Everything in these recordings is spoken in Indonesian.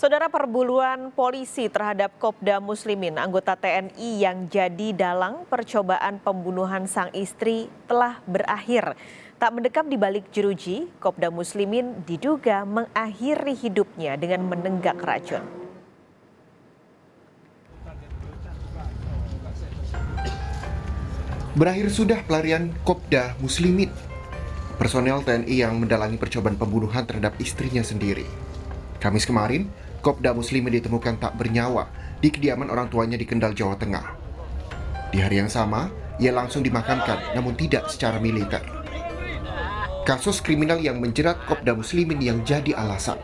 Saudara, perburuan polisi terhadap Kopda Muslimin, anggota TNI yang jadi dalang percobaan pembunuhan sang istri telah berakhir. Tak mendekam di balik jeruji, Kopda Muslimin diduga mengakhiri hidupnya dengan menenggak racun. Berakhir sudah pelarian Kopda Muslimin, personel TNI yang mendalangi percobaan pembunuhan terhadap istrinya sendiri. Kamis kemarin, Kopda Muslimin ditemukan tak bernyawa di kediaman orang tuanya di Kendal, Jawa Tengah. Di hari yang sama, ia langsung dimakamkan, namun tidak secara militer. Kasus kriminal yang menjerat Kopda Muslimin yang jadi alasan.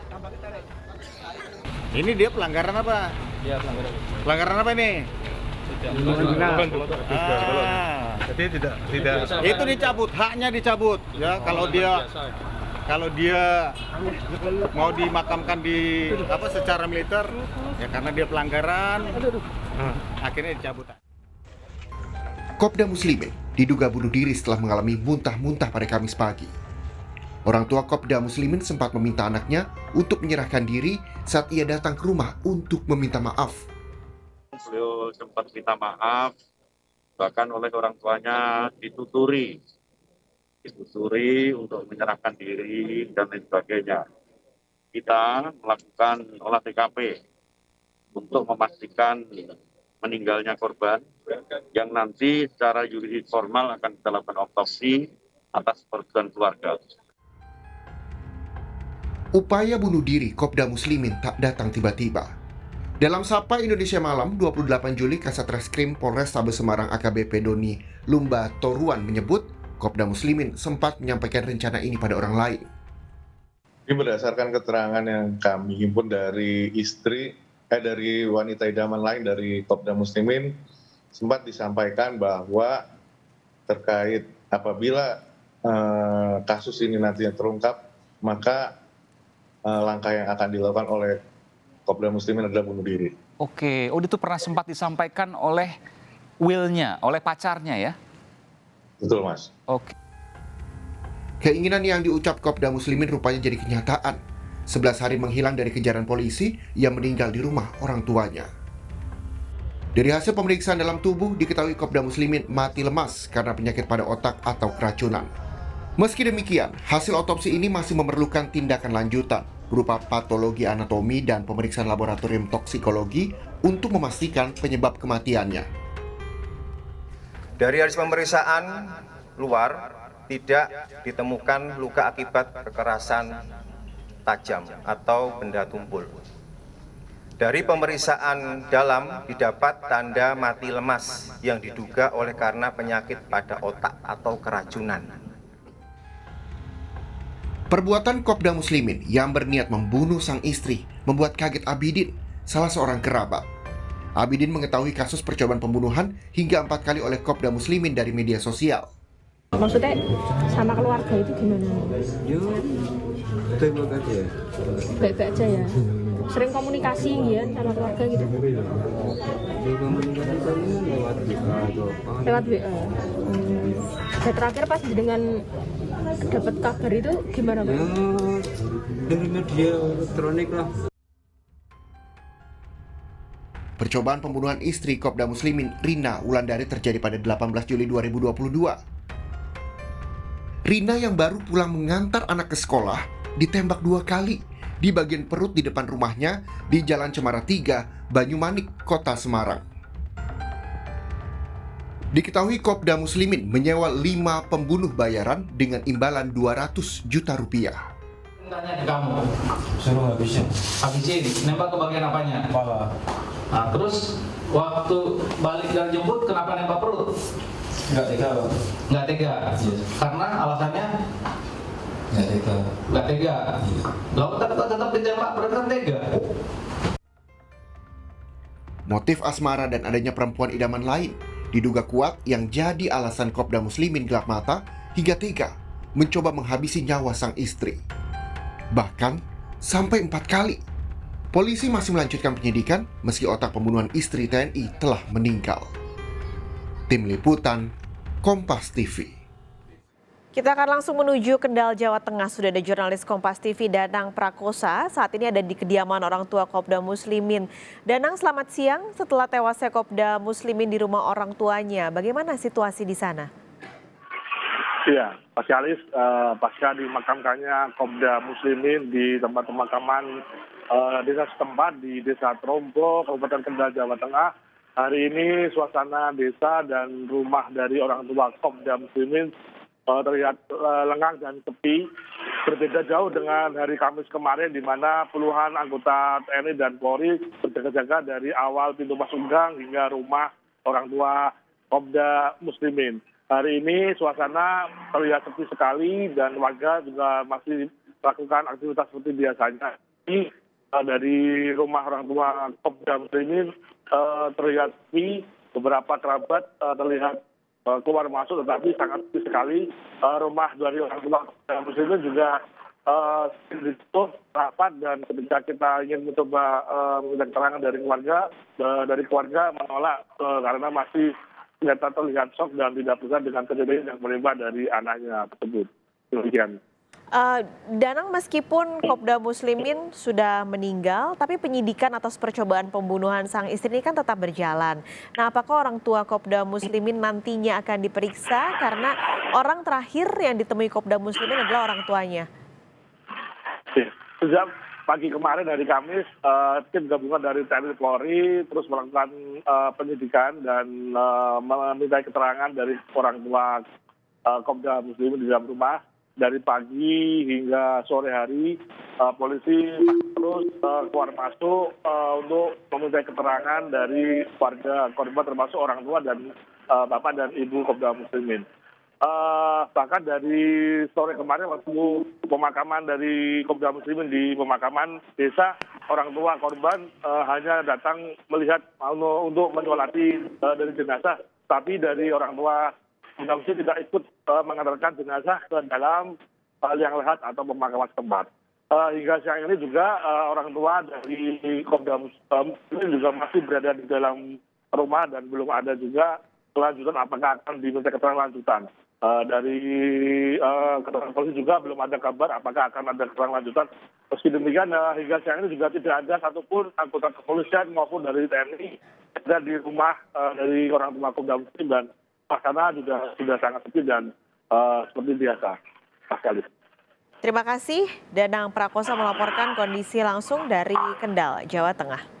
Ini dia pelanggaran apa? Ya, pelanggaran. Pelanggaran apa ini? Jadi tidak. Itu dicabut, haknya dicabut. Ya, kalau dia mau dimakamkan di secara militer, ya karena dia pelanggaran, akhirnya dicabut. Kopda Muslimin diduga bunuh diri setelah mengalami muntah-muntah pada Kamis pagi. Orang tua Kopda Muslimin sempat meminta anaknya untuk menyerahkan diri saat ia datang ke rumah untuk meminta maaf. Beliau sempat minta maaf, bahkan oleh orang tuanya dituturi untuk menyerahkan diri dan lain sebagainya. Kita melakukan olah TKP untuk memastikan meninggalnya korban yang nanti secara yuridis formal akan kita lakukan otopsi atas persetujuan keluarga. Upaya bunuh diri Kopda Muslimin tak datang tiba-tiba. Dalam Sapa Indonesia Malam 28 Juli, Kasat Reskrim Polrestabes Semarang AKBP Doni Lumba Toruan menyebut Kopda Muslimin sempat menyampaikan rencana ini pada orang lain. Ini berdasarkan keterangan yang kami himpun dari dari wanita idaman lain dari Kopda Muslimin, sempat disampaikan bahwa terkait apabila kasus ini nantinya terungkap, maka langkah yang akan dilakukan oleh Kopda Muslimin adalah bunuh diri. Oke, itu pernah sempat disampaikan oleh Will-nya, oleh pacarnya ya? Betul, Mas. Oke. Keinginan yang diucap Kopda Muslimin rupanya jadi kenyataan. 11 hari menghilang dari kejaran polisi, ia meninggal di rumah orang tuanya. Dari hasil pemeriksaan dalam tubuh, diketahui Kopda Muslimin mati lemas karena penyakit pada otak atau keracunan. Meski demikian, hasil otopsi ini masih memerlukan tindakan lanjutan berupa patologi anatomi dan pemeriksaan laboratorium toksikologi untuk memastikan penyebab kematiannya. Dari hasil pemeriksaan luar tidak ditemukan luka akibat kekerasan tajam atau benda tumpul. Dari pemeriksaan dalam didapat tanda mati lemas yang diduga oleh karena penyakit pada otak atau keracunan. Perbuatan Kopda Muslimin yang berniat membunuh sang istri membuat kaget Abidin, salah seorang kerabat. Abidin mengetahui kasus percobaan pembunuhan hingga 4 kali oleh Kopda Muslimin dari media sosial. Maksudnya sama keluarga itu gimana? Baik-baik aja ya? Baik-baik aja ya? Sering komunikasi ya sama keluarga gitu? Komunikasi lewat WA atau apa? Lewat WA? Dan terakhir pas dengan dapat kabar itu gimana Pak? Ya, dari media elektronik lah. Percobaan pembunuhan istri Kopda Muslimin, Rina Wulandari, terjadi pada 18 Juli 2022. Rina yang baru pulang mengantar anak ke sekolah ditembak 2 kali di bagian perut di depan rumahnya di Jalan Cemara 3, Banyumanik, Kota Semarang. Diketahui Kopda Muslimin menyewa 5 pembunuh bayaran dengan imbalan 200 juta rupiah. Tanya ke kamu, suruh habisin, nembak ke bagian apanya? Kepala. Nah, terus waktu balik dan jemput kenapa nembak perut? Nggak tega, Pak. Nggak tega? Yes. Karena alasannya? Nggak tega? Lalu tetap ditembak, berarti kan tega? Motif asmara dan adanya perempuan idaman lain diduga kuat yang jadi alasan Kopda Muslimin gelap mata hingga tega mencoba menghabisi nyawa sang istri. Bahkan sampai 4 kali. Polisi masih melanjutkan penyidikan meski otak pembunuhan istri TNI telah meninggal. Tim Liputan, Kompas TV. Kita akan langsung menuju Kendal, Jawa Tengah. Sudah ada jurnalis Kompas TV Danang Prakosa. Saat ini ada di kediaman orang tua Kopda Muslimin. Danang, selamat siang. Setelah tewasnya Kopda Muslimin di rumah orang tuanya, bagaimana situasi di sana? Iya, Pak Sialis, pasca dimakamkannya Kopda Muslimin di tempat pemakaman desa setempat di Desa Trompo, Kabupaten Kendal, Jawa Tengah. Hari ini suasana desa dan rumah dari orang tua Kopda Muslimin terlihat lengang dan sepi, berbeda jauh dengan hari Kamis kemarin di mana puluhan anggota TNI dan Polri berjaga-jaga dari awal pintu masuk gang hingga rumah orang tua Kopda Muslimin. Hari ini suasana terlihat sepi sekali dan warga juga masih melakukan aktivitas seperti biasanya. Ini dari rumah orang tua Kopda Muslimin terlihat sepi, beberapa kerabat terlihat keluar masuk, tetapi sangat sepi sekali. Rumah dari orang tua Muslimin juga ditutup rapat, dan ketika kita ingin mencoba meminta keterangan dari keluarga menolak karena masih terlihat shock dan tidak percaya dengan kejadian yang menimpa dari anaknya tersebut. Demikian. Danang, meskipun Kopda Muslimin sudah meninggal, tapi penyidikan atas percobaan pembunuhan sang istri ini kan tetap berjalan. Nah, apakah orang tua Kopda Muslimin nantinya akan diperiksa? Karena orang terakhir yang ditemui Kopda Muslimin adalah orang tuanya. Sejak pagi kemarin hari Kamis, tim gabungan dari TNI Polri terus melakukan penyidikan dan meminta keterangan dari orang tua Kopda Muslimin di dalam rumah. Dari pagi hingga sore hari, polisi terus keluar masuk untuk meminta keterangan dari warga korban, termasuk orang tua dan bapak dan ibu Kopda Muslimin. Bahkan dari sore kemarin waktu pemakaman dari Kopda Muslimin di pemakaman desa, orang tua korban hanya datang melihat untuk menyolati dari jenazah, tapi dari orang tua Kopda Muslimin tidak ikut mengantarkan jenazah ke dalam liang lahat atau pemakaman setempat. Hingga siang ini juga orang tua dari Kopda Muslimin juga masih berada di dalam rumah dan belum ada juga kelanjutan apakah akan diminta keterangan lanjutan. Dari keterangan polisi juga belum ada kabar apakah akan ada keterangan lanjutan. Meski demikian, hingga siang ini juga tidak ada satupun anggota kepolisian maupun dari TNI ada di rumah dari orang tua Kopda Muslimin, dan suasana juga sudah sangat sepi dan seperti biasa. Sekali. Terima kasih, Danang Prakosa melaporkan kondisi langsung dari Kendal, Jawa Tengah.